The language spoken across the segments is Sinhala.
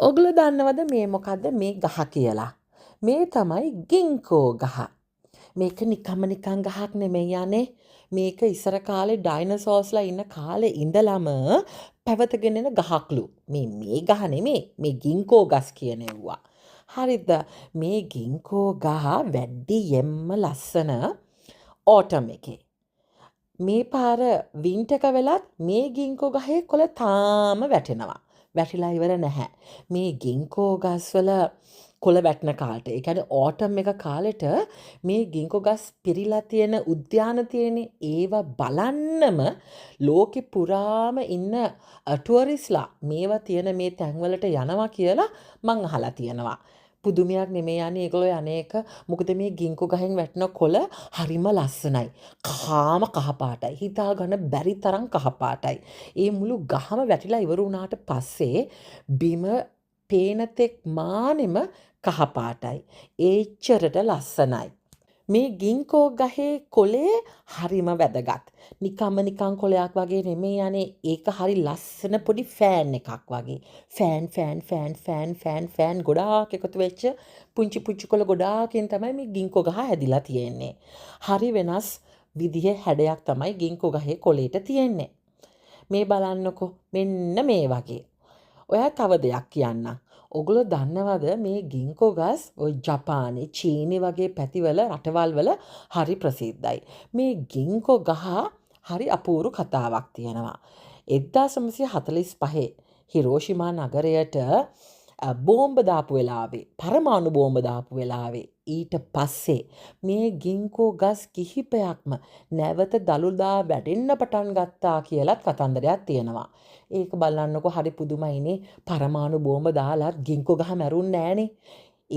ඔගොල්ලෝ දන්නවද මේ මොකද්ද මේ ගහ කියලා? මේ තමයි ගින්කෝ ගහ. මේක නිකන් ගහක් නෙමෙයි යන්නේ. මේක ඉස්සර කාලේ ඩයිනසෝස්ලා ඉන්න කාලේ ඉඳලම පැවතගෙන එන ගහක්ලු. මේ ගහ නෙමෙයි. මේ ගින්කෝ ගස් කියන ඒවා. හරිද? මේ ගින්කෝ ගහ වැඩියෙන්ම ලස්සන ඕටම් එකේ. මේ පාර වින්ටර් එක වෙලත් මේ ගින්කෝ ගහේ කොළ තාම වැටෙනවා. වැටිලා ඉවර නැහැ. මේ ගින්කෝ ගස්වල කොළ වැටෙන කාලට, ඒ කියන්නේ ඕටම් එක කාලෙට මේ ගින්කෝ ගස් පිරීලා තියෙන උද්‍යාන තියෙන ඒවා බලන්නම ලෝකෙ පුරාම ඉන්න ටුවරිස්ලා මේවා තියෙන මේ තැන්වලට යනවා කියලා මං අහලා තියෙනවා. පුදුමයක් නෙමෙයි යන්නේ ඒගොල්ලෝ අනේක. මොකද මේ ගින්කෝ ගහෙන් වැටෙන කොළ හරිම ලස්සනයි. කාම කහපාටයි. හිතා ගන්න බැරි තරම් කහපාටයි. ඒ මුළු ගහම වැටිලා ඉවර වුණාට පස්සේ බිම පේන තෙක් මානෙම කහපාටයි. ඒච්චරට ලස්සනයි. මේ ගින්කෝ ගහේ කොලේ හරිම වැදගත්. නිකන් කොලයක් වගේ නෙමෙයි යන්නේ. ඒක හරි ලස්සන පොඩි ෆෑන් එකක් වගේ. ෆෑන් ගොඩාක් එකතු වෙච්ච පුංචි කොළ ගොඩාකින් තමයි මේ ගින්කෝ ගහ හැදිලා තියෙන්නේ. හරි වෙනස් විදිහේ හැඩයක් තමයි ගින්කෝ ගහේ කොලේට තියෙන්නේ. මේ බලන්නකෝ මෙන්න මේ වගේ. ඔයා තව දෙයක් කියන්නම්. ඔගොල්ලෝ දන්නවද මේ ගින්කෝ ගස් ඔය ජපානයේ චීනේ වගේ පැතිවල රටවල් වල හරි ප්‍රසිද්ධයි. මේ ගින්කෝ ගහ හරි අපූර්ව කතාවක් තියෙනවා. 1945 හිරෝෂිමා නගරයට බෝම්බ දාපු වෙලාවේ, පරමාණු බෝම්බ දාපු වෙලාවේ ඊට පස්සේ මේ ගින්කෝ ගස් කිහිපයක්ම නැවත දළුදා වැඩෙන්න පටන් ගත්තා කියලත් කතන්දරයක් තියෙනවා. ඒක බලන්නකො හරි පුදුමයිනේ. පරමාණු බෝම්බ දාලත් ගින්කෝ ගහ මැරුන්නේ නෑනේ.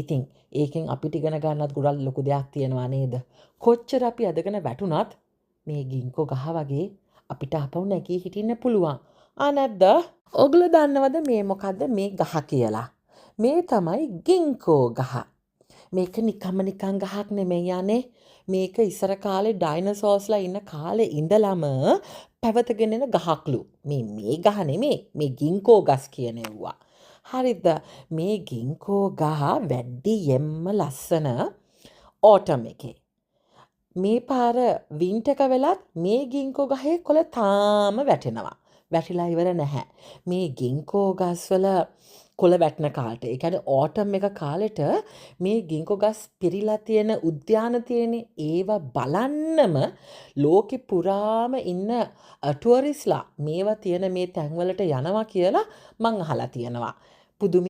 ඉතින් ඒකෙන් අපිට ඉගෙන ගන්නත් ගොඩක් ලොකු දෙයක් තියෙනවා නේද? කොච්චර අපි අදගෙන වැටුණත් මේ ගින්කෝ ගහ වගේ අපිට අපව නැගී හිටින්න පුළුවන්. නැද්ද? ඔගොල්ලෝ දන්නවද මේ මොකද්ද මේ ගහ කියලා? මේ තමයි ගින්කෝ ගහ. මේක නිකන් ගහක් නෙමෙයි යන්නේ. මේක ඉස්සර කාලේ ඩයිනසෝස්ලා ඉන්න කාලේ ඉඳලම පැවතගෙන එන ගහක්ලු. මේ ගහ නෙමෙයි. මේ ගින්කෝ ගස් කියන ඒවා. හරිද? මේ ගින්කෝ ගහ වැඩියෙන්ම ලස්සන ඕටම් එකේ. මේ පාර වින්ටර් එක වෙලත් මේ ගින්කෝ ගහේ කොළ තාම වැටෙනවා. වැටිලා ඉවර නැහැ. මේ ගින්කෝ ගස්වල කොළ වැටෙන කාලට, ඒ කියන්නේ ඕටම් එක කාලෙට මේ ගින්කෝ ගස් පිරීලා තියෙන උද්‍යාන තියෙන ඒවා බලන්නම ලෝකෙ පුරාම ඉන්න ටුවරිස්ලා මේවා තියෙන මේ තැන්වලට යනවා කියලා මං අහලා තියෙනවා. පුදුම